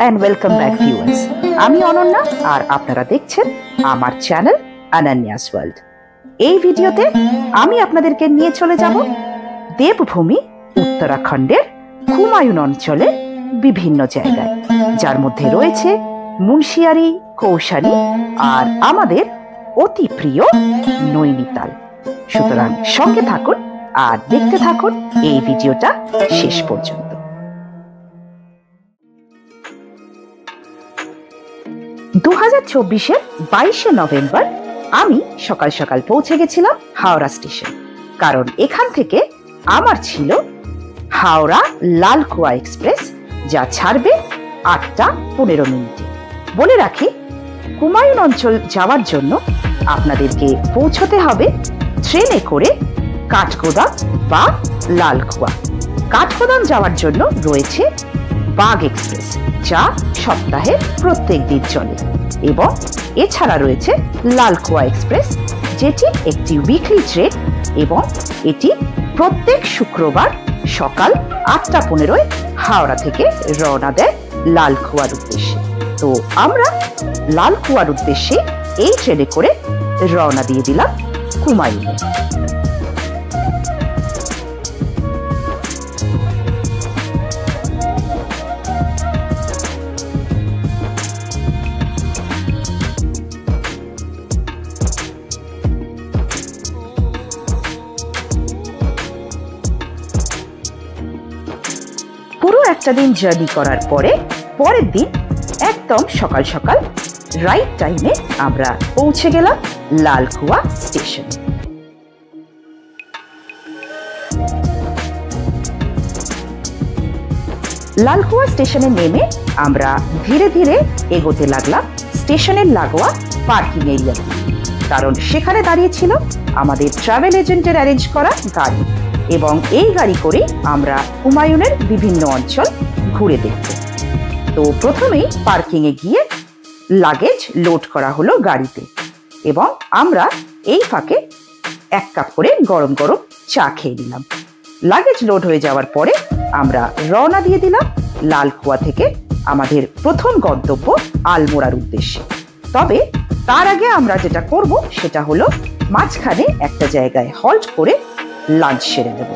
and welcome back viewers. আমি অনন্যা আর আপনারা দেখছেন আমার চ্যানেল অনন্যাস ওয়ার্ল্ড। এই ভিডিওতে আমি আপনাদেরকে নিয়ে চলে যাব দেবভূমি উত্তরাখণ্ডের কুমায়ুন অঞ্চলে বিভিন্ন জায়গায়, যার মধ্যে রয়েছে মুন্সিয়ারি, কৌশানি আর আমাদের অতি প্রিয় নৈনিতাল। সুতরাং সঙ্গে থাকুন আর দেখতে থাকুন এই ভিডিওটা শেষ পর্যন্ত। 2024-এর 22শে নভেম্বর আমি সকাল সকাল পৌঁছে গেছিলাম হাওড়া স্টেশন, কারণ এখান থেকে আমার ছিল হাওড়া লালকুয়া এক্সপ্রেস, যা ছাড়বে 8টা 15 মিনিটে। বলে রাখি, কুমায়ুন অঞ্চল যাওয়ার জন্য আপনাদেরকে পৌঁছতে হবে ট্রেনে করে কাঠগোদাম বা লালকুয়া। কাঠগোদাম যাওয়ার জন্য রয়েছে বাগ এক্সপ্রেস, যা সপ্তাহে প্রত্যেক দিন চলে, এবং এছাড়া রয়েছে লালকুয়া এক্সপ্রেস, যেটি একটি উইকলি ট্রেন এবং এটি প্রত্যেক শুক্রবার সকাল 8টা 15-য় হাওড়া থেকে রওনা দেয় লালকুয়ার উদ্দেশ্যে। তো আমরা লালকুয়ার উদ্দেশ্যে এই ট্রেনে করে রওনা দিয়ে দিলাম কুমায়ুনে। পুরো একটা দিন জার্নি করার পরে পরের দিন একদম সকাল সকাল রাইট টাইমে আমরা পৌঁছে গেলাম লালকুয়া স্টেশন। লালকুয়া স্টেশনে নেমে আমরা ধীরে ধীরে এগোতে লাগলাম স্টেশনের লাগোয়া পার্কিং এরিয়া, কারণ সেখানে দাঁড়িয়ে ছিল আমাদের ট্রাভেল এজেন্টের অ্যারেঞ্জ করা গাড়ি, এবং এই গাড়ি করে আমরা কুমায়ুনের বিভিন্ন অঞ্চল ঘুরে দেখব। তো প্রথমেই পার্কিংয়ে গিয়ে লাগেজ লোড করা হলো গাড়িতে, এবং আমরা এই ফাঁকে 1 কাপ করে গরম গরম চা খেয়ে নিলাম। লাগেজ লোড হয়ে যাওয়ার পরে আমরা রওনা দিয়ে দিলাম লালকুয়া থেকে আমাদের প্রথম গন্তব্য আলমোড়ার উদ্দেশ্যে। তবে তার আগে আমরা যেটা করব সেটা হলো মাঝখানে একটা জায়গায় হল্ট করে লাঞ্চ সেরে নেব।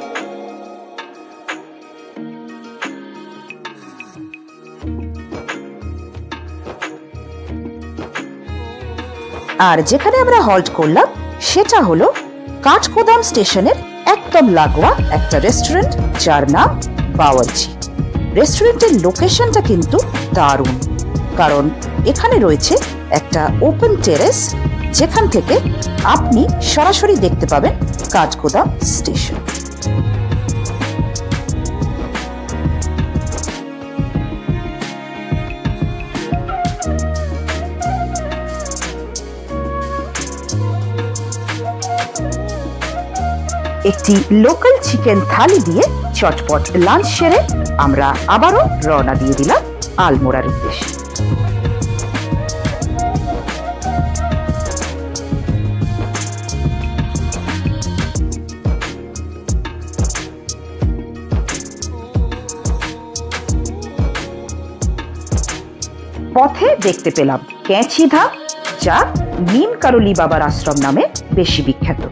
আর যেখানে আমরা হল্ট করলাম সেটা হলো কাঠগোদাম স্টেশনের একদম লাগোয়া একটা রেস্টুরেন্ট, যার নাম বাওয়ার্চি। রেস্টুরেন্টের লোকেশনটা কিন্তু দারুণ, কারণ এখানে রয়েছে একটা ওপেন টেরেস, যেখান থেকে আপনি সরাসরি দেখতে পাবেন কাঠগোদাম স্টেশন। একটি লোকাল চিকেন থালি দিয়ে চটপট লাঞ্চ সেরে আমরা আবারও রওনা দিয়ে দিলাম আলমোড়ার উদ্দেশ্যে। পথে দেখতে পেলাম ক্যাঁচি ধাম, যা নিম কারলি বাবার আশ্রম নামে বেশি বিখ্যাত।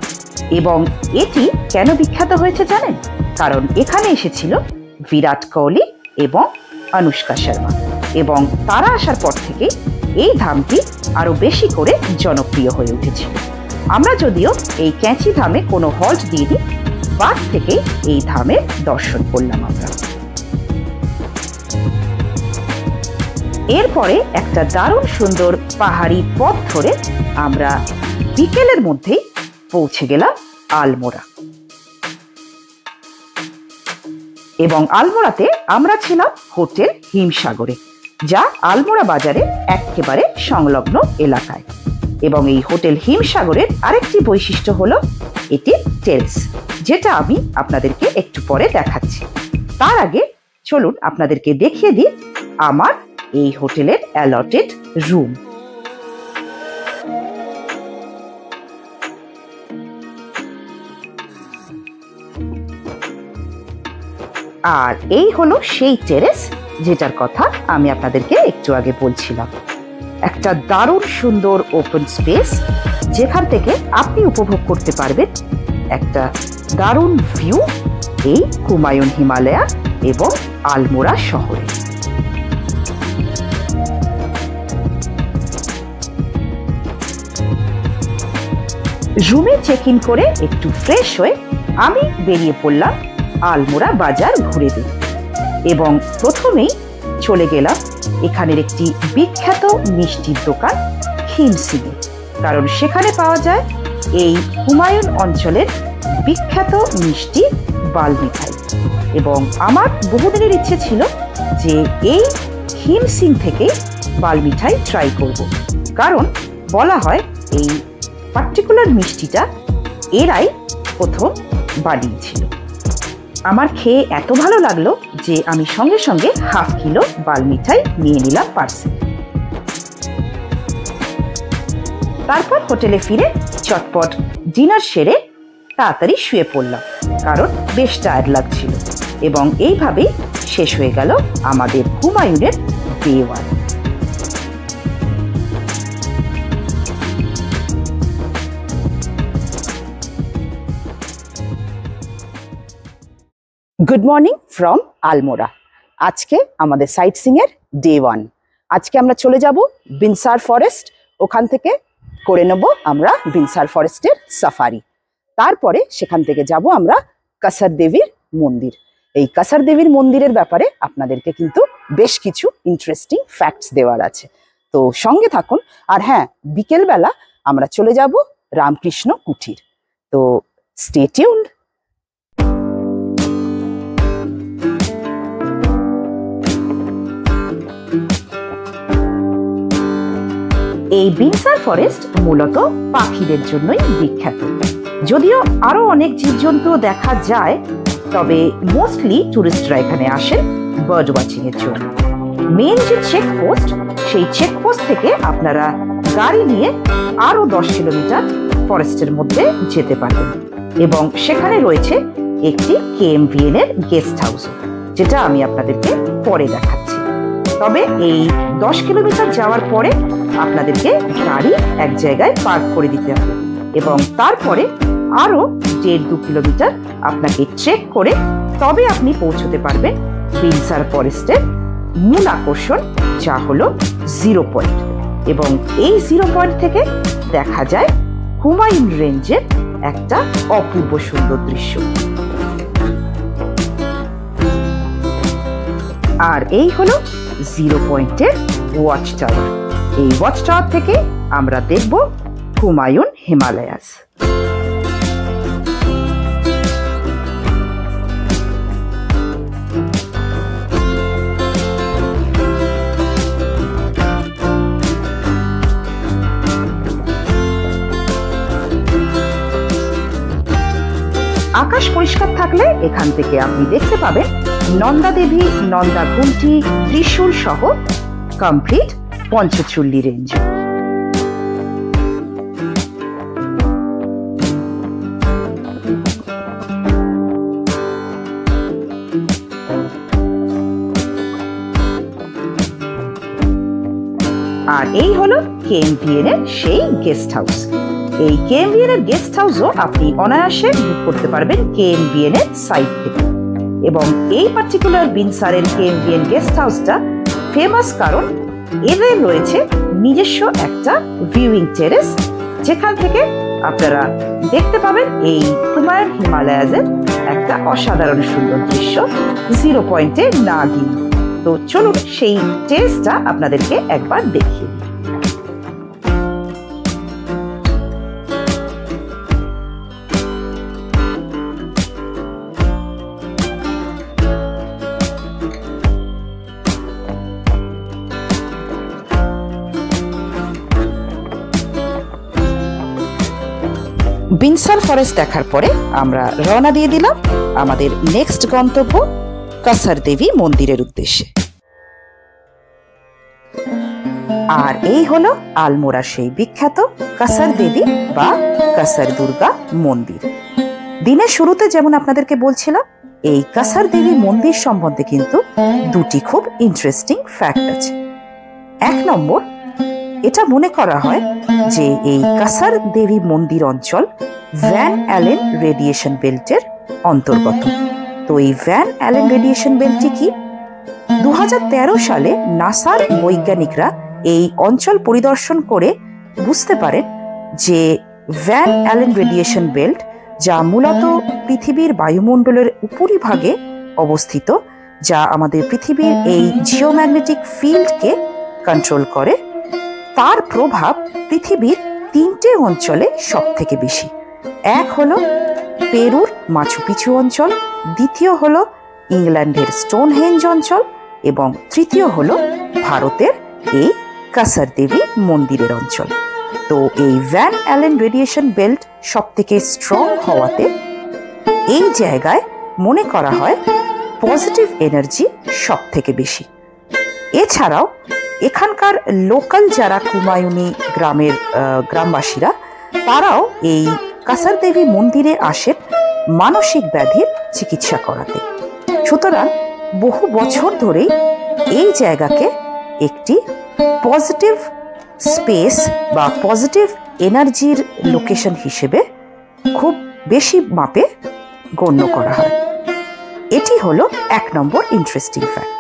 এবং এটি কেন বিখ্যাত হয়েছে জানেন? কারণ এখানে এসেছিল বিরাট কোহলি এবং অনুষ্কা শর্মা, এবং তারা আসার পর থেকে এই ধামটি আরো বেশি করে জনপ্রিয় হয়ে উঠেছিল। আমরা যদিও এই ক্যাঁচি ধামে কোনো হল্ট দিইনি, বাস থেকে এই ধামের দর্শন করলাম আমরা। এরপরে একটা দারুণ সুন্দর পাহাড়ি পথ ধরে আমরা বিকেলের মধ্যেই পৌঁছে গেলাম আলমোড়া। এবং আলমোড়াতে আমরা ছিলাম হোটেল হিমসাগরে, যা আলমোড়া বাজারে একেবারে সংলগ্ন এলাকায়। এবং এই হোটেল হিমসাগরের আরেকটি বৈশিষ্ট্য হলো এটি টেরেস, যেটা আমি আপনাদেরকে একটু পরে দেখাচ্ছি। তার আগে চলুন আপনাদেরকে দেখিয়ে দিই আমার এই হোটেলের অ্যালটেড রুম। আর এই হলো সেই টেরেস যেটার কথা আমি আপনাদেরকে একটু আগে বলছিলাম। একটা দারুণ সুন্দর ওপেন স্পেস, যেখান থেকে আপনি উপভোগ করতে পারবেন একটা দারুণ ভিউ এই হুমায়ুন হিমালয়া এবং আলমোড়া শহরে। রুমে চেক ইন করে একটু ফ্রেশ হয়ে আমি বেরিয়ে পড়লাম আলমোড়া বাজার ঘুরে দেখতে, এবং প্রথমেই চলে গেলাম এখানের একটি বিখ্যাত মিষ্টির দোকান খিমসিংয়ে, কারণ সেখানে পাওয়া যায় এই হুমায়ুন অঞ্চলের বিখ্যাত মিষ্টি বালমিঠাই। এবং আমার বহুদিনের ইচ্ছে ছিল যে এই খিমসিং থেকে বালমিঠাই ট্রাই করব, কারণ বলা হয় এই পার্টিকুলার মিষ্টিটা এরাই প্রথম বানিয়েছিল। আমার খেয়ে এত ভালো লাগলো যে আমি সঙ্গে সঙ্গে হাফ কিলো বালমিঠাই নিয়ে নিলাম পার্সেল। তারপর হোটেলে ফিরে চটপট ডিনার সেরে তাড়াতাড়ি শুয়ে পড়লাম, কারণ বেশ টায়ার্ড লাগছিল। এবং এইভাবেই শেষ হয়ে গেল আমাদের হুমায়ুনের day 1। Good morning from Almora. আজকে আমাদের সাইট সিং এর ডে 1। আজকে আমরা চলে যাব বিনসার ফরেস্ট, ওখান থেকে করে নেব আমরা বিনসার ফরেস্টের সাফারি। তারপরে সেখান থেকে যাব আমরা কাসার দেবীর মন্দির। এই কাসার দেবীর মন্দিরের ব্যাপারে আপনাদেরকে কিন্তু বেশ কিছু ইন্টারেস্টিং ফ্যাক্টস দেওয়ার আছে, তো সঙ্গে থাকুন। আর হ্যাঁ, বিকেলবেলা আমরা চলে যাব রামকৃষ্ণ কুঠির, তো স্টে টিউনড। এই বিনসার ফরেস্ট মূলত পাখিদের জন্যই বিখ্যাত, যদিও আরো অনেক জীবজন্তু দেখা যায়, তবে মোস্টলি টুরিস্টরা এখানে আসেন বার্ড ওয়াচিং এর জন্য। মেন যে চেকপোস্ট, সেই চেকপোস্ট থেকে আপনারা গাড়ি নিয়ে আরো 10 কিলোমিটার ফরেস্টের মধ্যে যেতে পারবেন, এবং সেখানে রয়েছে একটি KMVN এর গেস্ট হাউস, যেটা আমি আপনাদেরকে পরে দেখাচ্ছি। তবে এই 10 কিলোমিটার যাওয়ার পরে আপনাদেরকে গাড়ি এক জায়গায় পার্ক করে দিতে হবে, এবং তারপরে আরো 1.5-2 কিলোমিটার আপনাকে ট্রেক করে তবে আপনি পৌঁছতে পারবেন বিনসার ফরেস্টের মূল আকর্ষণ, যা হলো 0 পয়েন্ট। এবং এই 0 পয়েন্ট থেকে দেখা যায় হুমায়ুন রেঞ্জের একটা অপূর্ব সুন্দর দৃশ্য। আর এই হলো 0 পয়েন্টের ওয়াচ টাওয়ার। এই ওয়াচ টাওয়ার থেকে আমরা দেখব হুমায়ুন হিমালয়াস। আকাশ পরিষ্কার থাকলে এখান থেকে আপনি দেখতে পাবেন নন্দা দেবী, নন্দা ঘুমটি, ত্রিশূল সহ কমপ্লিট পঞ্চচুল্লি রেঞ্জ। আর এই হলো KMVN এর সেই গেস্ট হাউস। এই KMVN এর গেস্ট হাউসও আপনি অনায়াসে বুক করতে পারবেন KMVN এর সাইট থেকে। এবং এই পার্টিকুলার বিনসারের KMVN গেস্ট হাউসটা ফেমাস, কারণ এদের রয়েছে নিজস্ব একটা ভিউইং টেরেস, যেখান থেকে আপনারা দেখতে পাবেন এই হুমায়ুন হিমালয়াজের একটা অসাধারণ সুন্দর দৃশ্য 0 পয়েন্টে না গিয়ে। তো চলুন সেই টেরেসটা আপনাদেরকে একবার দেখিয়ে দিই। বিনসার ফরেস্ট দেখার পরে আমরা রওনা দিয়ে দিলাম আমাদের নেক্সট গন্তব্য কাসার দেবী মন্দিরের উদ্দেশ্যে। আর এই হলো আলমোড়ার সেই বিখ্যাত কাসার দেবী বা কাসার দুর্গা মন্দির। দিনের শুরুতে যেমন আপনাদেরকে বলছিলাম এই কাসার দেবী মন্দির সম্বন্ধে কিন্তু দুটি খুব ইন্টারেস্টিং ফ্যাক্ট আছে। 1 নম্বর, এটা মনে করা হয় যে এই কাসার দেবী মন্দির অঞ্চল ভ্যান অ্যালেন রেডিয়েশন বেল্টের অন্তর্গত। তো এই ভ্যান অ্যালেন রেডিয়েশন বেল্টটি কি? 2013 সালে নাসার বৈজ্ঞানিকরা এই অঞ্চল পরিদর্শন করে বুঝতে পারেন যে ভ্যান অ্যালেন রেডিয়েশন বেল্ট, যা মূলত পৃথিবীর বায়ুমণ্ডলের উপরিভাগে অবস্থিত, যা আমাদের পৃথিবীর এই জিওম্যাগনেটিক ফিল্ডকে কন্ট্রোল করে, তার প্রভাব পৃথিবীর 3টে অঞ্চলে সব থেকে বেশি। এক হলো পেরুর মাচু পিচু অঞ্চল, দ্বিতীয় হলো ইংল্যান্ডের স্টোনহেঞ্জ অঞ্চল এবং তৃতীয় হলো ভারতের এই কাসার দেবী মন্দিরের অঞ্চল। তো এই ভ্যান অ্যালেন রেডিয়েশন বেল্ট সব থেকে স্ট্রং হওয়াতে এই জায়গায় মনে করা হয় পজিটিভ এনার্জি সব থেকে বেশি। এছাড়াও এখানকার লোকাল যারা কুমায়ুনি গ্রামবাসীরা, তারাও এই কাসার দেবী মন্দিরে আসেন মানসিক ব্যাধির চিকিৎসা করাতে। সুতরাং বহু বছর ধরেই এই জায়গাকে একটি পজিটিভ স্পেস বা পজিটিভ এনার্জির লোকেশন হিসেবে খুব বেশি মাপে গণ্য করা হয়। এটি হলো 1 নম্বর ইন্টারেস্টিং ফ্যাক্ট।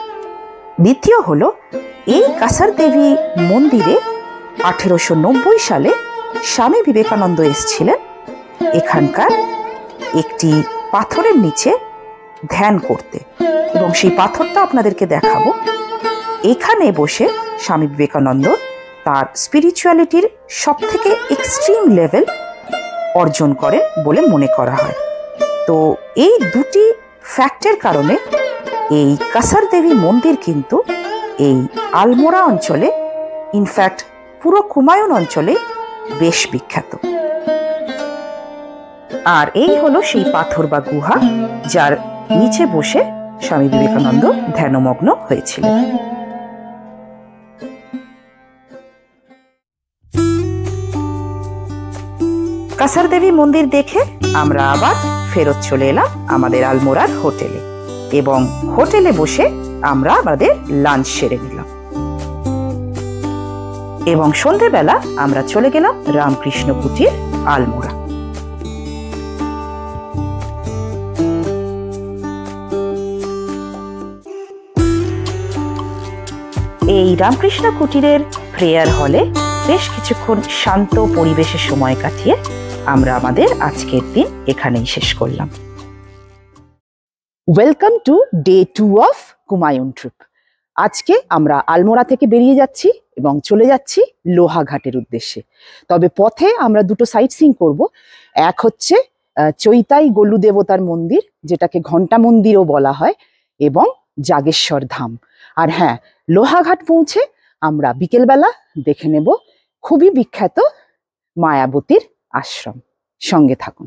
দ্বিতীয় হলো, এই কাসার দেবী মন্দিরে 1890 সালে স্বামী বিবেকানন্দ এসেছিলেন এখানকার একটি পাথরের নিচে ধ্যান করতে, এবং সেই পাথরটা আপনাদেরকে দেখাবো। এখানে বসে স্বামী বিবেকানন্দ তার স্পিরিচুয়ালিটির সব থেকে এক্সট্রিম লেভেল অর্জন করেন বলে মনে করা হয়। তো এই দুটি ফ্যাক্টের কারণে এই কাসার দেবী মন্দির কিন্তু এই আলমোড়া অঞ্চলে, ইনফ্যাক্ট পুরো কুমায়ুন অঞ্চলে বেশ বিখ্যাত। আর এই হলো সেই পাথর বা গুহা যার নিচে বসে স্বামী বিবেকানন্দ ধ্যানমগ্ন হয়েছিলেন। কাসার দেবী মন্দির দেখে আমরা আবার ফেরত চলে এলাম আমাদের আলমোড়ার হোটেলে, এবং হোটেলে বসে আমরা আমাদের লাঞ্চ সেরে নিলাম, এবং সন্ধেবেলা আমরা চলে গেলাম রামকৃষ্ণ কুটির আলমোড়া। এই রামকৃষ্ণ কুটিরের প্রেয়ার হলে বেশ কিছুক্ষণ শান্ত পরিবেশে সময় কাটিয়ে আমরা আমাদের আজকের দিন এখানেই শেষ করলাম। Welcome to day 2 of Kumaon trip. আজকে আমরা আলমোড়া থেকে বেরিয়ে যাচ্ছি এবং চলে যাচ্ছি লোহাঘাটের উদ্দেশ্যে। তবে পথে আমরা দুটো সাইট সিইং করব। এক হচ্ছে চৈতাই গলু দেবতার মন্দির, যেটাকে ঘণ্টা মন্দিরও বলা হয়, এবং জাগেশ্বর ধাম। আর হ্যাঁ, লোহাঘাট পৌঁছে আমরা বিকেলবেলা দেখে নেব খুবই বিখ্যাত মায়াবতীর আশ্রম। সঙ্গে থাকুন।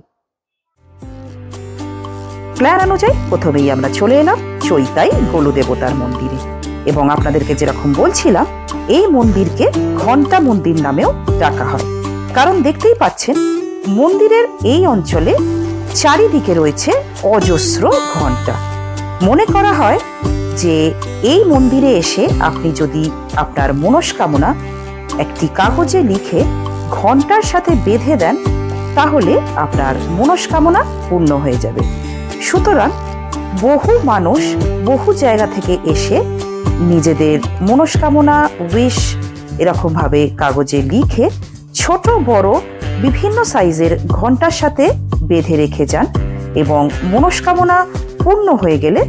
প্ল্যান অনুযায়ী প্রথমেই আমরা চলে এলাম চৈতাই গলু দেবতার মন্দিরে, এবং আপনাদেরকে যেরকম বলছিলাম, এই মন্দিরকে ঘণ্টা মন্দির নামেও ডাকা হয়, কারণ দেখতেই পাচ্ছেন মন্দিরের এই অঞ্চলে চারিদিকে রয়েছে অজস্র ঘণ্টা। মনে করা হয় যে এই মন্দিরে এসে আপনি যদি আপনার মনস্কামনা একটি কাগজে লিখে ঘণ্টার সাথে বেঁধে দেন, তাহলে আপনার মনস্কামনা পূর্ণ হয়ে যাবে। সুতরাং বহু মানুষ বহু জায়গা থেকে এসে নিজেদের মনস্কামনা, উইশ এরকম ভাবে কাগজে লিখে ছোট বড় বিভিন্ন সাইজের ঘণ্টার সাথে বেঁধে রেখে যান, এবং মনস্কামনা পূর্ণ হয়ে গেলে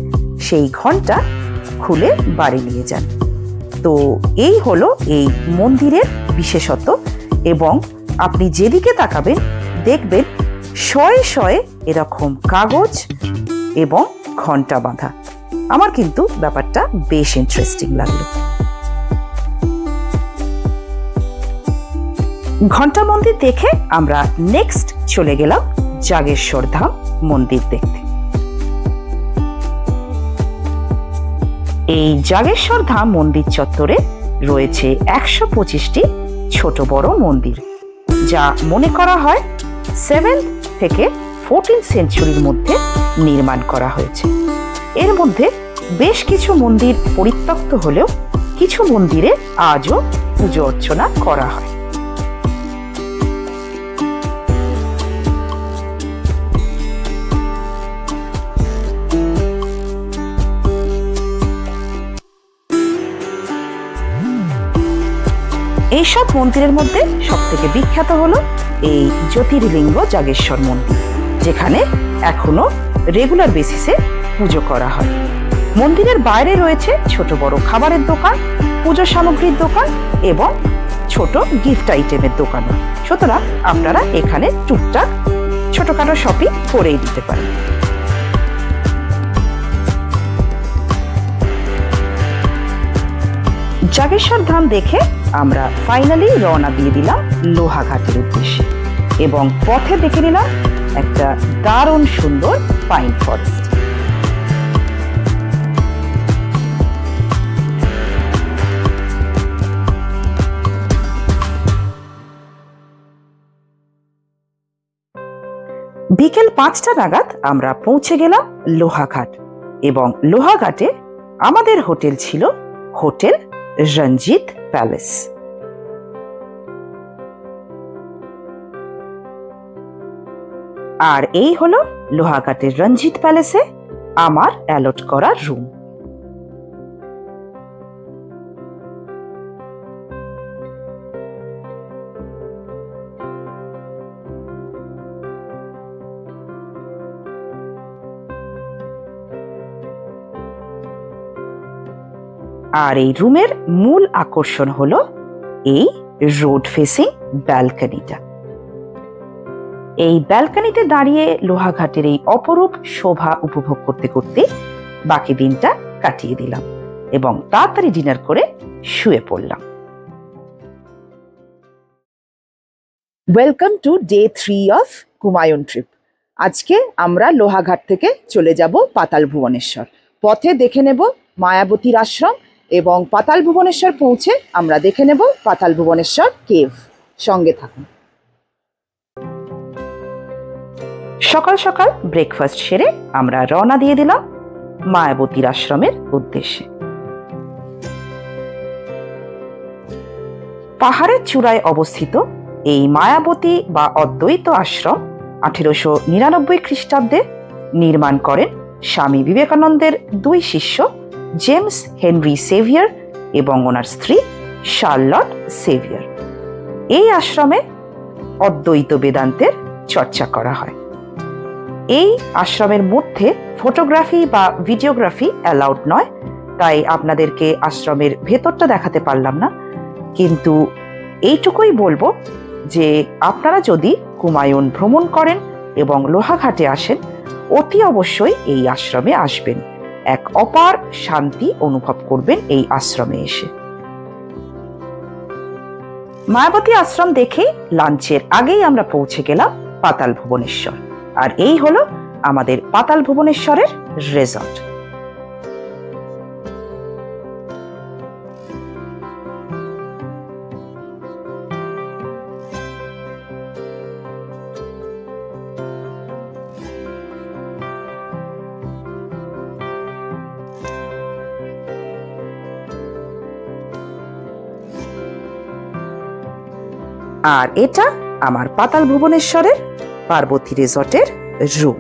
সেই ঘণ্টা খুলে বাড়ি নিয়ে যান। তো এই হলো এই মন্দিরের বিশেষত, এবং আপনি যেদিকে তাকাবেন দেখবেন শয়ে শয়ে এরকম কাগজ এবং ঘণ্টা বাঁধা। আমার কিন্তু ব্যাপারটা বেশ ইন্টারেস্টিং লাগলো। ঘণ্টা মন্দির দেখে আমরা নেক্সট চলে গেলাম জাগেশ্বর ধাম মন্দির দেখতে। এই জাগেশ্বর ধাম মন্দির চত্বরে রয়েছে 125টি ছোট বড় মন্দির, যা মনে করা হয় 7th থেকে 14th সেঞ্চুরির মধ্যে নির্মাণ করা হয়েছে। এর মধ্যে বেশ কিছু মন্দির পরিত্যক্ত হলেও কিছু মন্দিরে আজও পুজো অর্চনা করা হয়। এইসব মন্দিরের মধ্যে সবথেকে বিখ্যাত হলো এই জ্যোতির্লিঙ্গ জাগেশ্বর মন্দির, যেখানে এখনো রেগুলার বেসিসে পুজো করা হয়। মন্দিরের বাইরে রয়েছে ছোট বড় খাবারের দোকান, পুজো সামগ্রীর দোকান এবং ছোট গিফট আইটেমের দোকান। সুতরাং আপনারা এখানে টুকটাক ছোটখাটো শপিং করেই দিতে পারেন। জাগেশ্বর ধাম দেখে আমরা ফাইনালি রওনা দিয়ে দিলাম লোহাঘাটের উদ্দেশ্যে এবং পথে দেখে নিলাম একটা দারুণ সুন্দর পাইন ফরেস্ট। বিকেল 5টা নাগাদ আমরা পৌঁছে গেলাম লোহাঘাট এবং লোহাঘাটে আমাদের হোটেল ছিল হোটেল রঞ্জিত প্যালেস। আর এই হলো লোহাঘাটের রঞ্জিত প্যালেসে আমার অ্যালট করা রুম। আর এই রুমের মূল আকর্ষণ হলো এই রোড ফেসিং ব্যালকনিটা। এই ব্যালকনিতে দাঁড়িয়ে লোহাঘাটের এই অপরূপ শোভা উপভোগ করতে করতে বাকি দিনটা কাটিয়ে দিলাম এবং তাড়াতাড়ি ডিনার করে শুয়ে পড়লাম। Welcome to day 3 of Kumaon trip. আজকে আমরা লোহাঘাট থেকে চলে যাব পাতাল ভুবনেশ্বর। পথে দেখে নেব মায়াবতীর আশ্রম এবং পাতাল ভুবনেশ্বর পৌঁছে আমরা দেখে নেব পাতাল ভুবনেশ্বর কেভ। সঙ্গে থাকুন। সকাল সকাল ব্রেকফাস্ট সেরে আমরা রওনা দিয়ে দিলাম মায়াবতীর আশ্রমের উদ্দেশ্যে। পাহাড়ের চূড়ায় অবস্থিত এই মায়াবতী বা অদ্বৈত আশ্রম 1899 খ্রিস্টাব্দে নির্মাণ করেন স্বামী বিবেকানন্দের 2 শিষ্য জেমস হেনরি সেভিয়ার এবং ওনার স্ত্রী শার্লট সেভিয়ার। এই আশ্রমে অদ্বৈত বেদান্তের চর্চা করা হয়। এই আশ্রমের মধ্যে ফটোগ্রাফি বা ভিডিওগ্রাফি অ্যালাউড নয়, তাই আপনাদেরকে আশ্রমের ভেতরটা দেখাতে পারলাম না, কিন্তু এইটুকুই বলবো যে আপনারা যদি কুমায়ুন ভ্রমণ করেন এবং লোহাঘাটে আসেন, অতি অবশ্যই এই আশ্রমে আসবেন। এক অপার শান্তি অনুভব করবেন এই আশ্রমে এসে। মায়াবতী আশ্রম দেখেই লাঞ্চের আগেই আমরা পৌঁছে গেলাম পাতাল ভুবনেশ্বর। আর এই হলো আমাদের পাতাল ভুবনেশ্বরের রিসর্ট। আর এটা আমার পাতাল ভুবনেশ্বরের পার্বতী রিসর্টের রুম।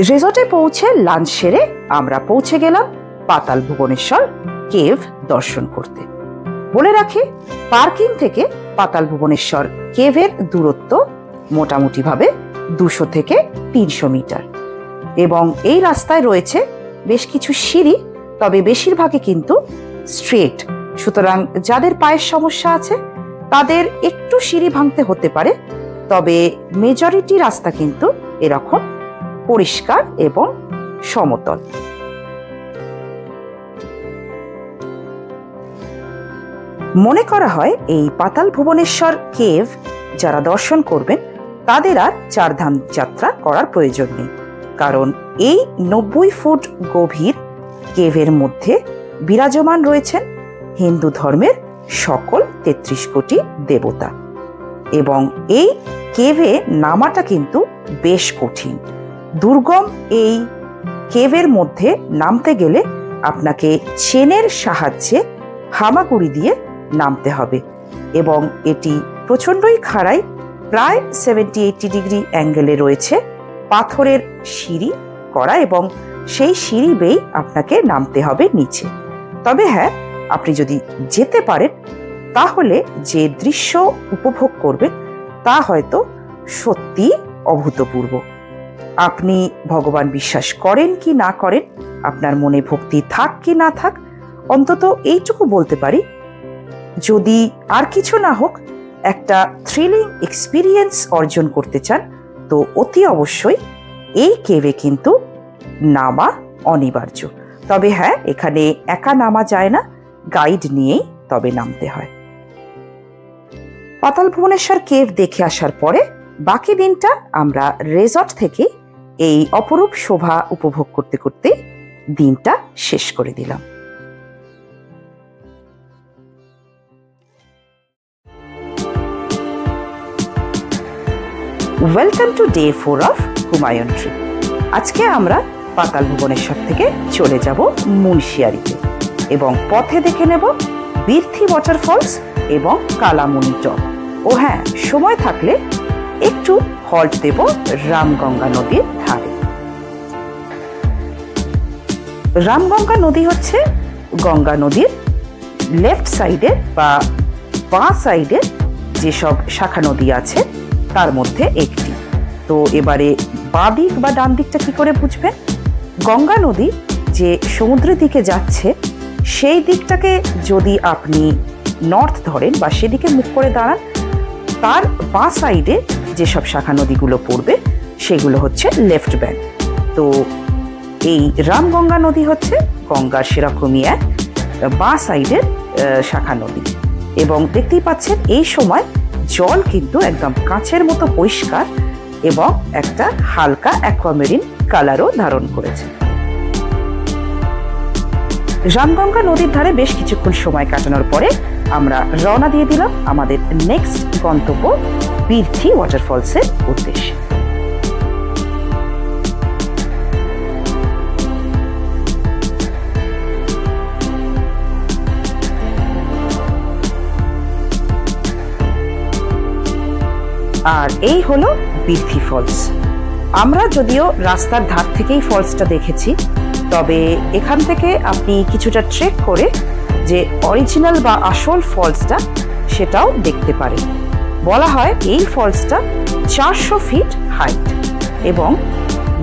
রিসর্টে পৌঁছে লাঞ্চ সেরে আমরা পৌঁছে গেলাম পাতাল ভুবনেশ্বর কেভ দর্শন করতে। বলে রাখি, পার্কিং থেকে পাতাল ভুবনেশ্বর কেভের দূরত্ব মোটামুটি ভাবে 200 থেকে 300 মিটার এবং এই রাস্তায় রয়েছে বেশ কিছু সিঁড়ি, তবে বেশিরভাগই কিন্তু স্ট্রেট। সুতরাং যাদের পায়ের সমস্যা আছে তাদের একটু সিঁড়ি ভাঙতে হতে পারে, তবে মেজরিটি রাস্তা কিন্তু এরকম পরিষ্কার এবং সমতল। মনে করা হয় এই পাতাল ভুবনেশ্বর কেভ যারা দর্শন করবেন তাদের আর 4 ধাম যাত্রা করার প্রয়োজন নেই, কারণ এই 90 ফুট গভীর কেভের মধ্যে বিরাজমান রয়েছেন হিন্দু ধর্মের সকল 33 কোটি দেবতা। এবং এই কেভে নামাটা কিন্তু বেশ কঠিন। দুর্গম এই কেভের মধ্যে নামতে গেলে আপনাকে চেনের সাহায্যে হামাগুড়ি দিয়ে নামতে হবে এবং এটি প্রচণ্ডই খাড়াই, প্রায় 70-80 ডিগ্রি অ্যাঙ্গেলে রয়েছে, পাথরের সিঁড়ি করা এবং সেই সিঁড়ি বেয়েই আপনাকে নামতে হবে নিচে। তবে হ্যাঁ, আপনি যদি যেতে পারেন তাহলে যে দৃশ্য উপভোগ করবেন তা হয়তো সত্যি অভূতপূর্ব। আপনি ভগবান বিশ্বাস করেন কি না করেন, আপনার মনে ভক্তি থাক কি না থাক, অন্তত এইটুকু বলতে পারি, যদি আর কিছু না হোক একটা থ্রিলিং এক্সপিরিয়েন্স অর্জন করতে চান তো অতি অবশ্যই এই কেভে কিন্তু নামা অনিবার্য। তবে হ্যাঁ, এখানে একা নামা যায় না, গাইড নিয়েই তবে নামতে হয়। পাতাল ভুবনেশ্বর কেভ দেখে আসার পরে বাকি দিনটা আমরা রেজর্ট থেকে এই অপরূপ শোভা উপভোগ করতে করতে দিনটা শেষ করে দিলাম। Welcome to day 4 of Humayun trip. আজকে আমরা পাতাল ভুবনেশ্বর থেকে চলে যাব মুন্সিয়ারিতে এবং পথে দেখে নেব বীরথি ওয়াটারফলস এবং কালামুনি টপ। ও হ্যাঁ, সময় থাকলে একটু হল্ট দেব রামগঙ্গা নদীর ধারে। রামগঙ্গা নদী হচ্ছে গঙ্গা নদীর লেফট সাইডে বা বাঁ সাইডে যেসব শাখা নদী আছে তার মধ্যে একটি। তো এবারে বাঁ দিক বা ডান দিকটা কি করে বুঝবেন? গঙ্গা নদী যে সমুদ্রের দিকে যাচ্ছে সেই দিকটাকে যদি আপনি নর্থ ধরেন বা সেদিকে মুখ করে দাঁড়ান, তার বাঁ সাইডে যেসব শাখা নদীগুলো পড়বে সেগুলো হচ্ছে লেফট ব্যাঙ্ক। তো এই রামগঙ্গা নদী হচ্ছে গঙ্গার সেরকমই এক বাঁ সাইডের শাখা নদী। এবং দেখতেই পাচ্ছেন এই সময় জল কিন্তু একদম কাঁচের মতো পরিষ্কার এবং একটা হালকা অ্যাকোয়ামেরিন কালারও ধারণ করেছে। রামগঙ্গা নদীর ধারে বেশ কিছুক্ষণ সময় কাটানোর পরে আমরা রওনা দিয়ে দিলাম আমাদের নেক্সট গন্তব্য বীরথি ওয়াটারফলসের উদ্দেশ্যে। আর এই হলো বীরথি ফলস। আমরা যদিও রাস্তার ধার থেকেই ফলসটা দেখেছি, তবে এখান থেকে আপনি কিছুটা ট্রেক করে যে অরিজিনাল বা আসল ফলসটা সেটাও দেখতে পারেন। বলা হয় এই ফলসটা 400 ফিট হাইট এবং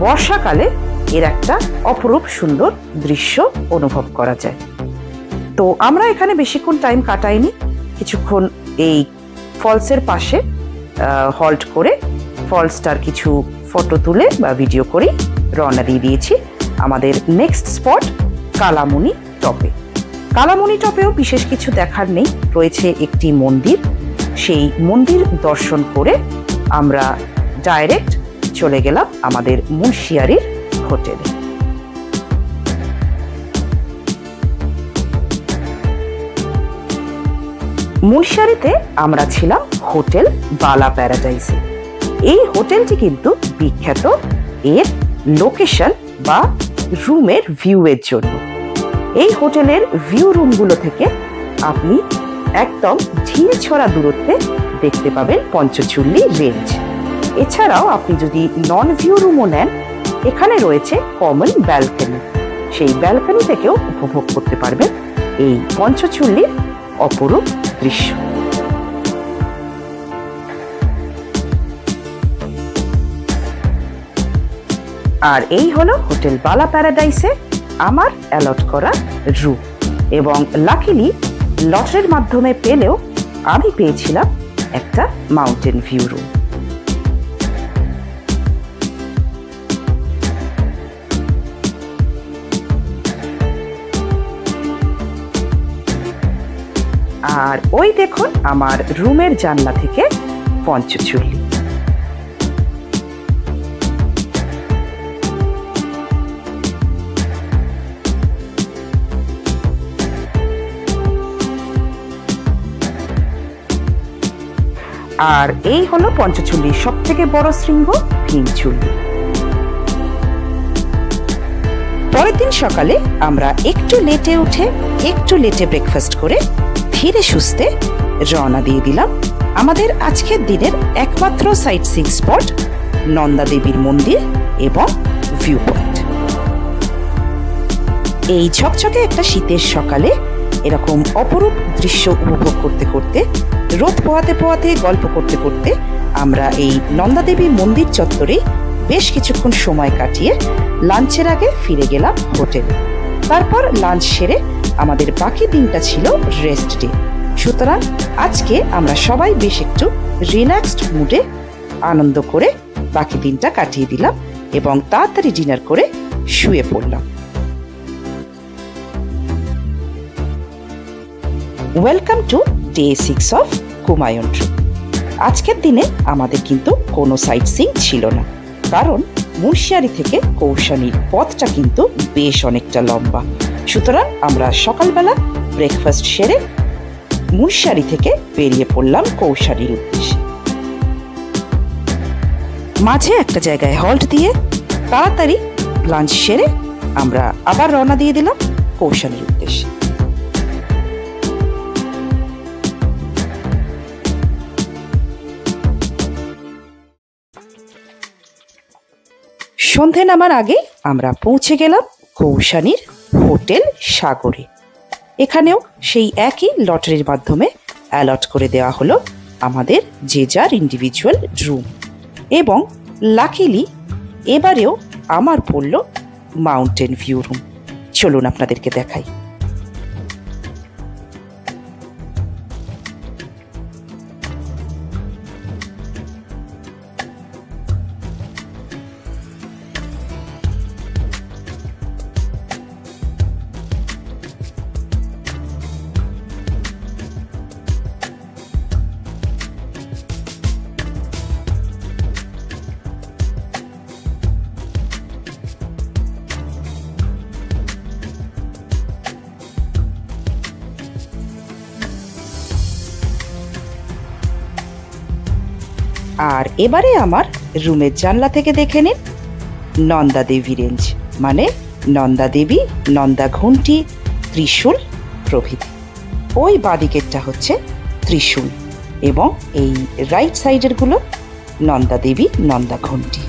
বর্ষাকালে এর একটা অপরূপ সুন্দর দৃশ্য অনুভব করা যায়। তো আমরা এখানে বেশিক্ষণ টাইম কাটাইনি, কিছুক্ষণ এই ফলসের পাশে হল্ট করে ফলসটার কিছু ফটো তুলে বা ভিডিও করে রওনা দিয়ে দিয়েছি আমাদের নেক্সট স্পট কালামুনি টপে। কালামুনি টপেও বিশেষ কিছু দেখার নেই, রয়েছে একটি মন্দির। সেই মন্দির দর্শন করে আমরা ডাইরেক্ট চলে গেলাম আমাদের মুন্সিয়ারির হোটেলে। মুন্সিয়ারিতে আমরা ছিলাম হোটেল বালা প্যারাডাইসে। এই হোটেলটি কিন্তু বিখ্যাত এর লোকেশন বা রুমের ভিউয়ের জন্য। এই হোটেলের ভিউ রুমগুলো থেকে আপনি একদম ঢিল ছড়া দূরত্বে দেখতে পাবেন পঞ্চচুল্লি রেঞ্জ। এছাড়াও আপনি যদি নন ভিউ রুমও নেন, এখানে রয়েছে কমন ব্যালকনি, সেই ব্যালকনি থেকেও উপভোগ করতে পারবেন এই পঞ্চচুল্লির অপরূপ দৃশ্য। আর এই হলো হোটেল বালা প্যারাডাইসে আমার অ্যালট করা রুম, এবং লাকিলি লটারির মাধ্যমে পেলেও আমি পেয়েছিলাম একটা মাউন্টেন ভিউ রুম। আর ওই দেখুন আমার রুমের জানলা থেকে পঞ্চচুল্লি। আর এই হলো পঞ্চচুল্লির সব থেকে বড় শৃঙ্গ ভীমচুল্লি। পরের দিন সকালে আমরা একটু লেটে উঠে একটু লেটে ব্রেকফাস্ট করে ধীরে সুস্থে রওনা দিয়ে দিলাম আমাদের আজকের দিনের একমাত্র সাইট সিইং স্পট নন্দা দেবীর মন্দির এবং ভিউ পয়েন্ট। এই ঝকঝকে একটা শীতের সকালে এরকম অপরূপ দৃশ্য উপভোগ করতে করতে, রোদ পোহাতে পোহাতে, গল্প করতে করতে আমরা এই নন্দা দেবী মন্দির চত্বরে বেশ কিছুক্ষণ সময় কাটিয়ে লাঞ্চের আগে ফিরে গেলাম হোটেলে। তারপর লাঞ্চ সেরে আমাদের বাকি দিনটা ছিল রেস্ট ডে। সুতরাং আজকে আমরা সবাই বেশ একটু রিল্যাক্সড মুডে আনন্দ করে বাকি দিনটা কাটিয়ে দিলাম এবং তাড়াতাড়ি ডিনার করে শুয়ে পড়লাম। Welcome to day 6 of Kumaon trip. আজকের দিনে আমাদের কিন্তু কোনো সাইট সিইং ছিল না, কারণ মুন্সিয়ারি থেকে কৌশানীর পথটা কিন্তু বেশ অনেকটা লম্বা। সুতরাং আমরা সকালবেলা ব্রেকফাস্ট সেরে মুন্সিয়ারি থেকে বেরিয়ে পড়লাম কৌশানীর উদ্দেশ্যে। মাঝে একটা জায়গায় হল্ট দিয়ে তাড়াতাড়ি লাঞ্চ সেরে আমরা আবার রওনা দিয়ে দিলাম কৌশানীর উদ্দেশ্যে। সন্ধে নামার আগে আমরা পৌঁছে গেলাম কৌশানীর হোটেল সাগরে। এখানেও সেই একই লটারির মাধ্যমে অ্যালট করে দেওয়া হলো আমাদের যে যার ইন্ডিভিজুয়াল রুম, এবং লাকিলি এবারেও আমার পড়ল মাউন্টেন ভিউ রুম। চলুন আপনাদেরকে দেখাই। আর এবারে আমার রুমের জানলা থেকে দেখে নিন নন্দা দেবী রেঞ্জ, মানে নন্দা দেবী, নন্দা ঘণ্টি, ত্রিশূল প্রভৃতি। ওই বাঁদিকেরটা হচ্ছে ত্রিশূল এবং এই রাইট সাইডের গুলো নন্দা দেবী, নন্দা ঘণ্টি।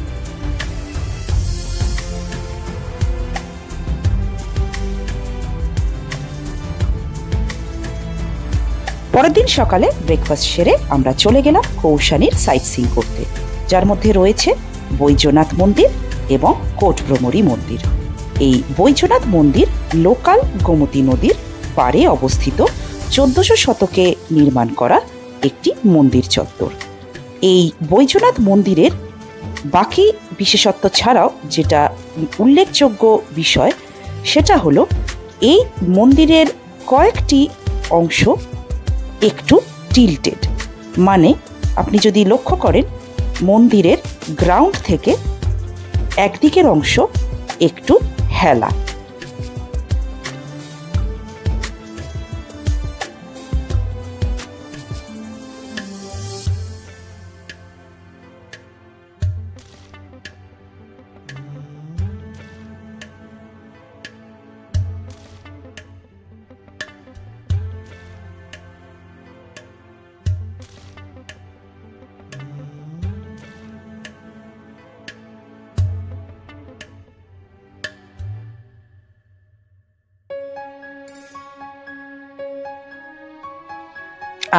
পরের দিন সকালে ব্রেকফাস্ট সেরে আমরা চলে গেলাম কৌশানীর সাইট সিইং করতে, যার মধ্যে রয়েছে বৈদ্যনাথ মন্দির এবং কোটভ্রমরী মন্দির। এই বৈদ্যনাথ মন্দির লোকাল গোমতী নদীর পাড়ে অবস্থিত 1400 শতকে নির্মাণ করা একটি মন্দির চত্বর। এই বৈদ্যনাথ মন্দিরের বাকি বিশেষত্ব ছাড়াও যেটা উল্লেখযোগ্য বিষয় সেটা হলো এই মন্দিরের কয়েকটি অংশ একটু টিল্টেড, মানে আপনি যদি লক্ষ্য করেন মন্দিরের গ্রাউন্ড থেকে একদিকের অংশ একটু হেলা।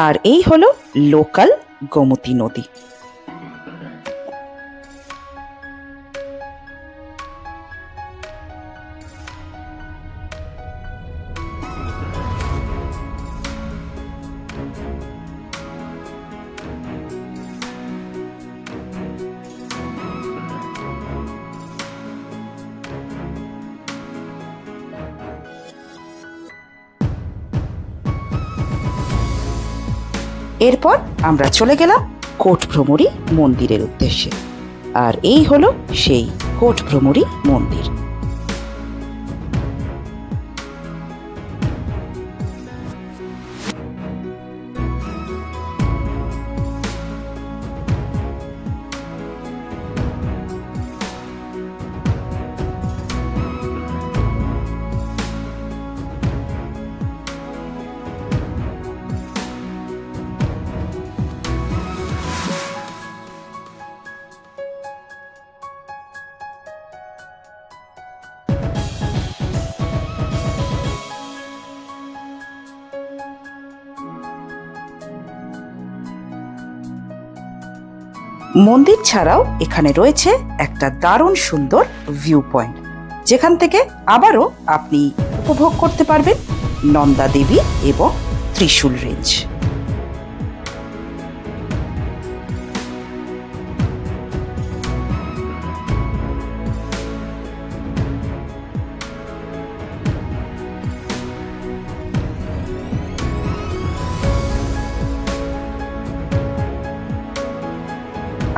আর এই হলো লোকাল গোমতী নদী। এরপর আমরা চলে গেলাম কোটভ্রমরী মন্দিরের উদ্দেশ্যে। আর এই হলো সেই কোটভ্রমরী মন্দির। মন্দির ছাড়াও এখানে রয়েছে একটা দারুণ সুন্দর ভিউ পয়েন্ট, যেখান থেকে আবারও আপনি উপভোগ করতে পারবেন নন্দা দেবী এবং ত্রিশূল রেঞ্জ।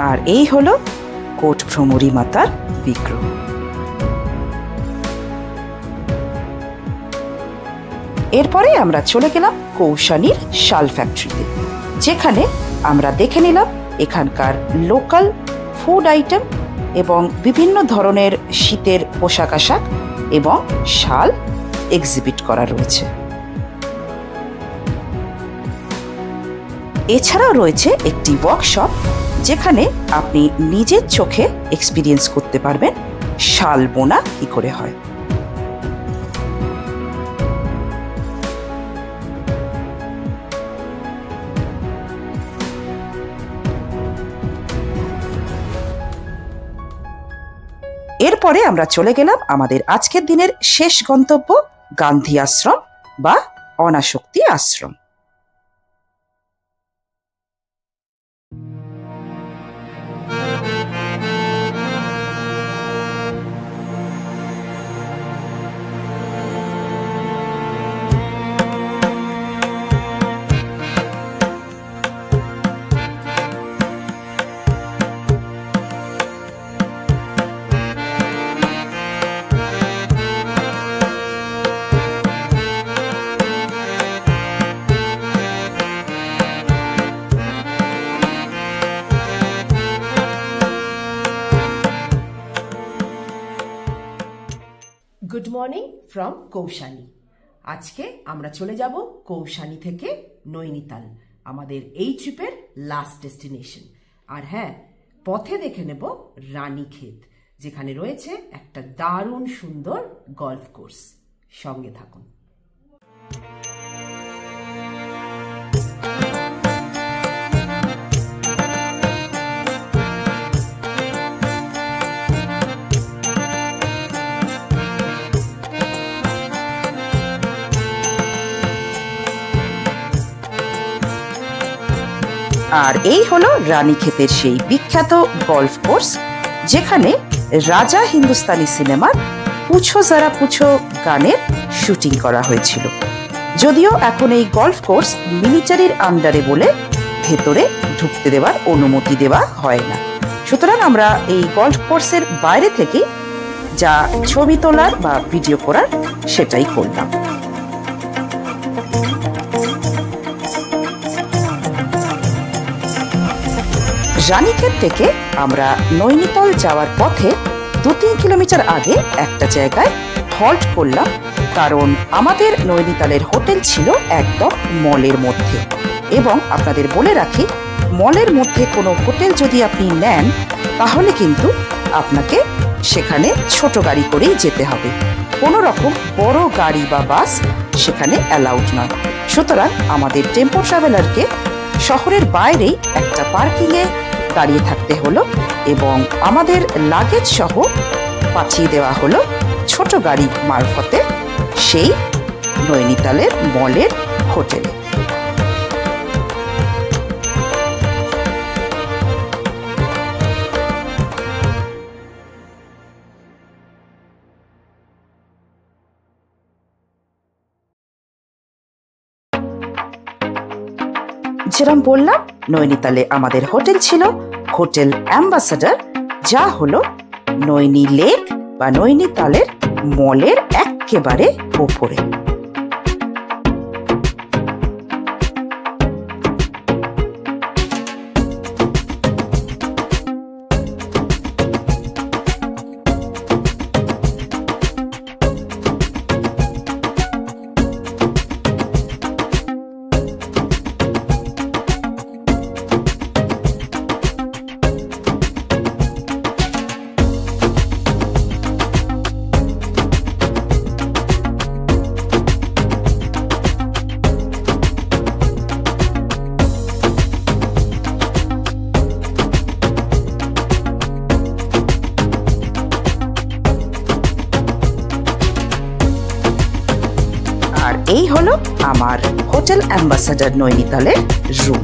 আর এই হলো কোট ভ্রমরী মাতার বিগ্রহ। এরপরে আমরা চলে গেলাম কৌশানীর শাল ফ্যাক্টরিতে, যেখানে আমরা দেখে নিলাম এখানকার লোকাল ফুড আইটেম এবং বিভিন্ন ধরনের শীতের পোশাক আশাক এবং শাল এক্সিবিট করা রয়েছে। এছাড়াও রয়েছে একটি ওয়ার্কশপ, যেখানে আপনি নিজের চোখে এক্সপিরিয়েন্স করতে পারবেন শাল বোনা কি করে হয়। এরপরে আমরা চলে গেলাম আমাদের আজকের দিনের শেষ গন্তব্য গান্ধী আশ্রম বা Anasakti Ashram. Good morning from Kausani. আজকে আমরা চলে যাব কৌশানী থেকে নৈনিতাল, আমাদের এই ট্রিপের লাস্ট ডেস্টিনেশন। আর হ্যাঁ, পথে দেখে নেব রানীক্ষেত, যেখানে রয়েছে একটা দারুণ সুন্দর গলফ কোর্স। সঙ্গে থাকুন। আর এই হলো রানীক্ষেতের সেই বিখ্যাত গলফ কোর্স, যেখানে রাজা হিন্দুস্তানি সিনেমার পুছো যারা পুছো গানের শুটিং করা হয়েছিল। যদিও এখন এই গলফ কোর্স মিলিটারির আন্ডারে বলে ভেতরে ঢুকতে দেওয়ার অনুমতি দেওয়া হয় না। সুতরাং আমরা এই গলফ কোর্সের বাইরে থেকে যা ছবি তোলার বা ভিডিও করার সেটাই করলাম। রানীক্ষেত থেকে আমরা নৈনিতাল যাওয়ার পথে 2-3 কিলোমিটার আগে একটা জায়গায় হল্ট করলাম, কারণ আমাদের নৈনিতালের হোটেল ছিল একদম মলের মধ্যে। এবং আপনাদের বলে রাখি, মলের মধ্যে কোনো হোটেল যদি আপনি নেন, তাহলে কিন্তু আপনাকে সেখানে ছোট গাড়ি করেই যেতে হবে। কোনো রকম বড় গাড়ি বা বাস সেখানে অ্যালাউড নয়। সুতরাং আমাদের টেম্পো ট্রাভেলারকে শহরের বাইরেই একটা পার্কিংয়ে দাঁড়িয়ে থাকতে হলো এবং আমাদের লাগেজ সহ পাঠিয়ে দেওয়া হলো ছোট গাড়ি মারফতে সেই নৈনিতালের মলের হোটেলে। যেরকম বললাম, নৈনিতালে আমাদের হোটেল ছিল হোটেল অ্যাম্বাসাডার, যা হলো নৈনি লেক বা নৈনিতালের মলের একেবারে ওপরে। এই হলো আমার হোটেল অ্যাম্বাসাডর নৈনিতালের রুম।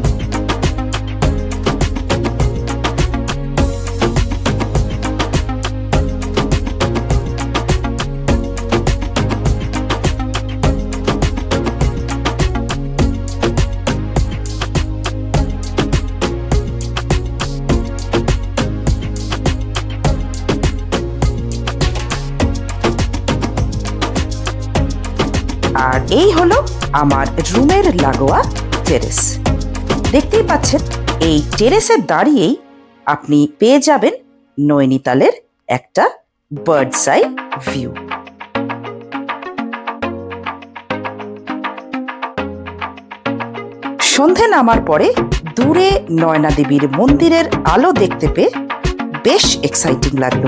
আর এই হলো আমার রুমের লাগোয়া টেরেস। দেখতেই পাচ্ছেন এই টেরেসে দাঁড়িয়েই আপনি পেয়ে যাবেন নৈনিতালের একটা বার্ডস আই ভিউ। সন্ধে নামার পরে দূরে নয়না দেবীর মন্দিরের আলো দেখতে পেয়ে বেশ এক্সাইটিং লাগলো।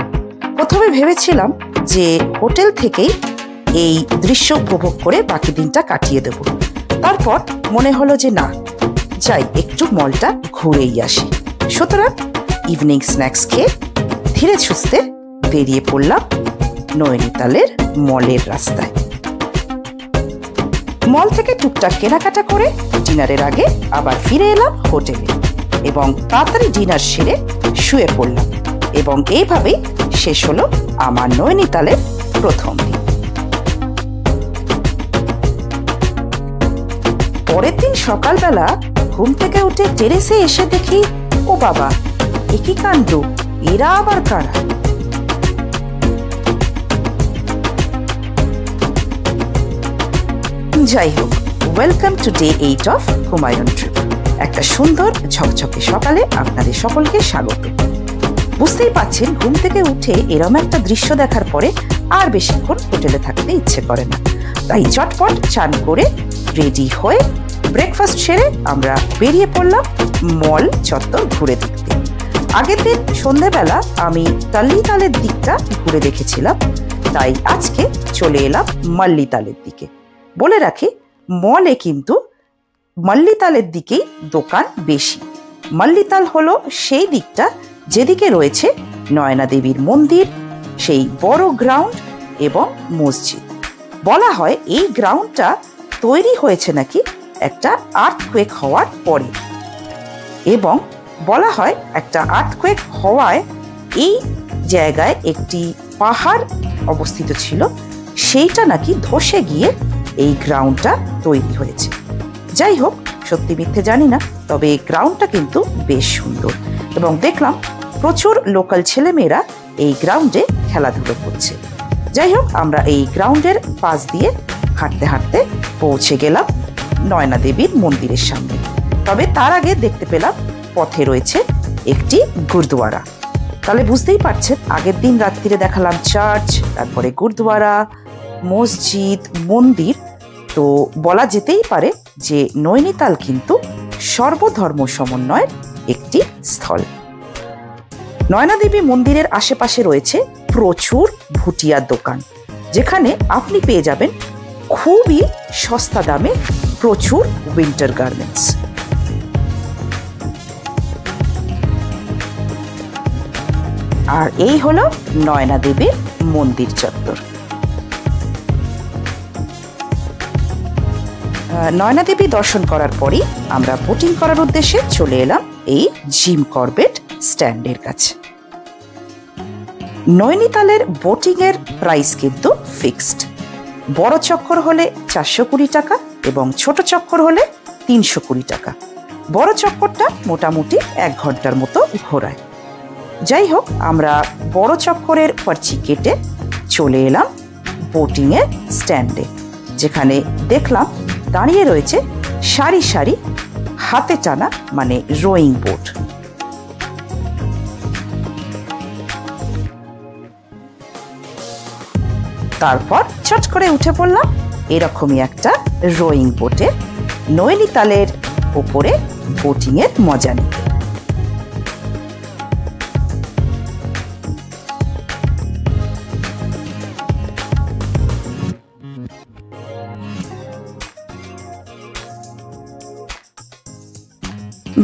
প্রথমে ভেবেছিলাম যে হোটেল থেকেই এই দৃশ্য উপভোগ করে বাকি দিনটা কাটিয়ে দেব। তারপর মনে হলো যে না, যাই একটু মলটা ঘুরেই আসি। সুতরাং ইভিনিং স্ন্যাক্স খেয়ে ধীরে সুস্থে বেরিয়ে পড়লাম নৈনিতালের মলের রাস্তায়। মল থেকে টুকটাক কেনাকাটা করে ডিনারের আগে আবার ফিরে এলাম হোটেলে এবং তাড়াতাড়ি ডিনার সেরে শুয়ে পড়লাম এবং এইভাবেই শেষ হলো আমার নৈনিতালের প্রথম দিন। পরের দিন সকালবেলা ঘুম থেকে উঠে টেরেসে এসে দেখি, ও বাবা, এ কি কাণ্ড, এরা আবার কারা? যাই হোক, welcome to day 8 of Humayun trip. একটা সুন্দর ঝকঝকে সকালে আপনাদের সকলকে স্বাগত। বুঝতেই পাচ্ছেন, ঘুম থেকে উঠে এরম একটা দৃশ্য দেখার পরে আর বেশিক্ষণ হোটেলে থাকতে ইচ্ছে করে না। তাই চটপট চান করে রেডি হয়ে ব্রেকফাস্ট সেরে আমরা বেরিয়ে পড়লাম মল চত্বর ঘুরে দেখতে। আগের দিন সন্ধ্যেবেলা আমি তাল্লিতালের দিকটা ঘুরে দেখেছিলাম, তাই আজকে চলে এলাম মাল্লিতালের দিকে। বলে রাখি, মলে কিন্তু মাল্লিতালের দিকেই দোকান বেশি। মাল্লিতাল হলো সেই দিকটা যেদিকে রয়েছে নয়না দেবীর মন্দির, সেই বড় গ্রাউন্ড এবং মসজিদ। বলা হয় এই গ্রাউন্ডটা তৈরি হয়েছে নাকি একটা আর্থকোয়েক হওয়ার পরে, এবং বলা হয় একটা আর্থকোয়েক হওয়ায় এই জায়গায় একটি পাহাড় অবস্থিত ছিল, সেইটা নাকি ধসে গিয়ে এই গ্রাউন্ডটা তৈরি হয়েছে। যাই হোক, সত্যি মিথ্যে জানি না, তবে এই গ্রাউন্ডটা কিন্তু বেশ সুন্দর এবং দেখলাম প্রচুর লোকাল ছেলেমেয়েরা এই গ্রাউন্ডে খেলাধুলো করছে। যাই হোক, আমরা এই গ্রাউন্ডের পাশ দিয়ে হাঁটতে হাঁটতে পৌঁছে গেলাম নয়না দেবীর মন্দিরের সামনে। তবে তার আগে দেখতে পেলাম পথে রয়েছে একটি গুরুদুয়ারা। তাহলে বুঝতেই পারছেন, আগের দিন রাত্রিরে দেখালাম চার্চ, তারপরে গুরুদুয়ারা, মসজিদ, মন্দির। তো বলা যেতেই পারে যে নৈনিতাল কিন্তু সর্বধর্ম সমন্বয়ের একটি স্থল। নয়না দেবী মন্দিরের আশেপাশে রয়েছে প্রচুর ভুটিয়ার দোকান, যেখানে আপনি পেয়ে যাবেন খুবই সস্তা দামে প্রচুর উইন্টার গার্মেন্টস। আর এই হলো নয়না দেবীর মন্দির চত্বর। নয়না দেবী দর্শন করার পরই আমরা বোটিং করার উদ্দেশ্যে চলে এলাম এই জিম করবেট স্ট্যান্ডের কাছে। নৈনিতালের বোটিং এর প্রাইস কিন্তু ফিক্সড। বড় চক্কর হলে 420 টাকা এবং ছোট চক্কর হলে 320 টাকা। বড় চক্করটা মোটামুটি 1 ঘন্টার মতো ঘোরায়। যাই হোক, আমরা বড় চক্করের পার্চি কেটে চলে এলাম বোটিং এর স্ট্যান্ডে, যেখানে দেখলাম দাঁড়িয়ে রয়েছে সারি সারি হাতে টানা মানে রোয়িং বোট। তারপর চট করে উঠে পড়লাম এরকমই একটা রোয়িং বোটে নৈনিতালের উপরে বোটিং এর মজা নিতে।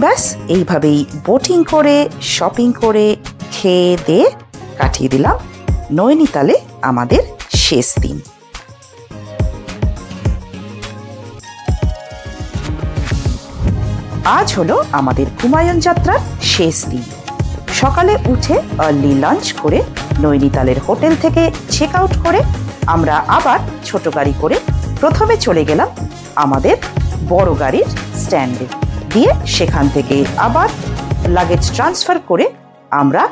ব্যাস এইভাবেই বোটিং করে, শপিং করে, খেয়ে দিয়ে কাটিয়ে দিলাম নৈনিতালে আমাদের শেষ দিন। আজ হলো আমাদের কুমায়ুন যাত্রার শেষ দিন। সকালে উঠে আর্লি লাঞ্চ করে নৈনিতালের হোটেল থেকে চেক আউট করে আমরা আবার ছোট গাড়ি করে প্রথমে চলে গেলাম আমাদের বড় গাড়ির স্ট্যান্ডে, দিয়ে সেখান থেকে আবার লাগেজ ট্রান্সফার করে আমরা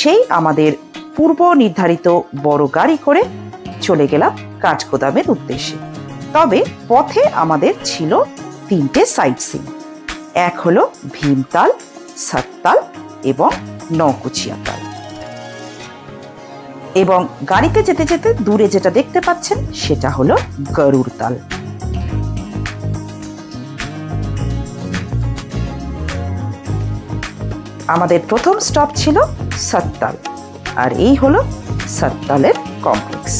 সেই আমাদের পূর্ব নির্ধারিত বড় গাড়ি করে চলে গেলাম কাঠগোদামের উদ্দেশ্যে। তবে পথে আমাদের ছিল 3টে সাইট সিন। এক হলো ভীমতাল, সাততাল এবং নকুচিয়াতাল। এবং গাড়িতে যেতে যেতে দূরে যেটা দেখতে পাচ্ছেন সেটা হলো গরুড়তাল। আমাদের প্রথম স্টপ ছিল সাততাল, আর এই হলো সাততালের কমপ্লেক্স।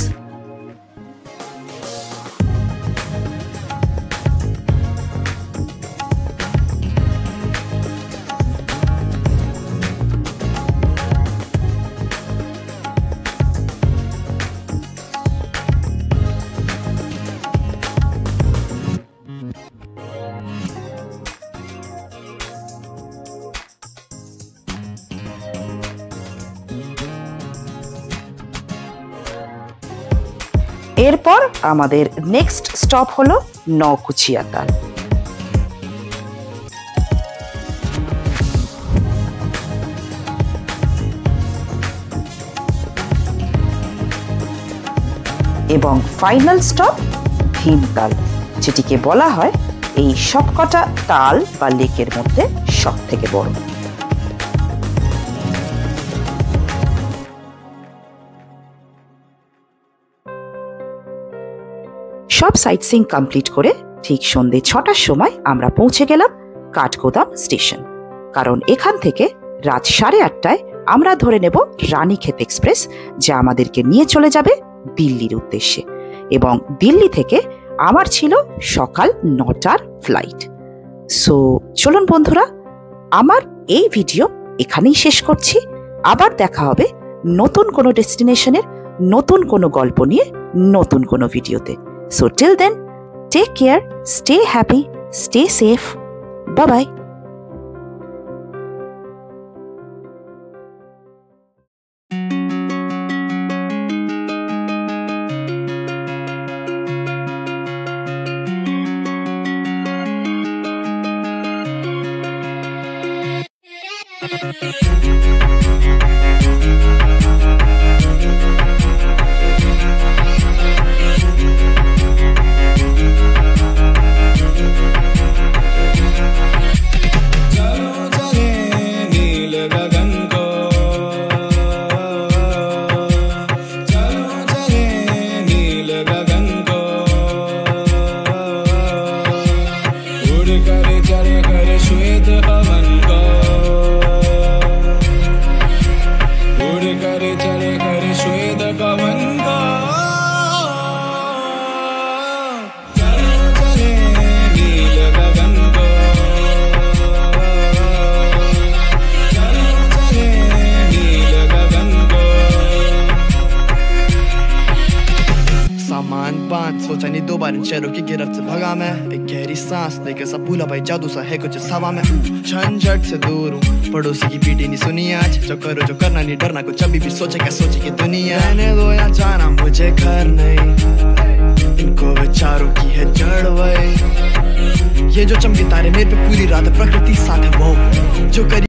এরপর আমাদের নেক্সট স্টপ হলো নকুচিয়াতাল। এবং ফাইনাল স্টপ ভীমতাল, যেটিকে বলা হয় এই সবকটা তাল বা লেকের মধ্যে সব থেকে বড়। সব সাইট সিইং কমপ্লিট করে ঠিক সন্ধ্যে 6টার সময় আমরা পৌঁছে গেলাম কাঠগোদাম স্টেশন। কারণ এখান থেকে রাত 8:30টায় আমরা ধরে নেব রানীক্ষেত এক্সপ্রেস, যা আমাদেরকে নিয়ে চলে যাবে দিল্লির উদ্দেশ্যে। এবং দিল্লি থেকে আমার ছিল সকাল 9টার ফ্লাইট। সো চলুন বন্ধুরা, আমার এই ভিডিও এখানেই শেষ করছি। আবার দেখা হবে নতুন কোনো ডেস্টিনেশনের নতুন কোনো গল্প নিয়ে নতুন কোনো ভিডিওতে। So till then, take care, stay happy, stay safe. Bye-bye. सोचा नहीं 2 बार इन शहरों की गिरफ्त से भगा मैं। एक गहरी सांस लेके सब भूला भाई, जादू सा है कुछ हवा में। झंझट से दूर हूँ, पड़ोसी की पीटी नहीं सुनी आज। जो करो जो करना नहीं डरना, कुछ अभी भी सोचे क्या सोची की दुनिया। रहने दो या जाना मुझे घर नहीं, इनको विचारों की है जड़ वही। ये जो चमके तारे मेरे पे पूरी रात प्रकृति साथ है वो जो करी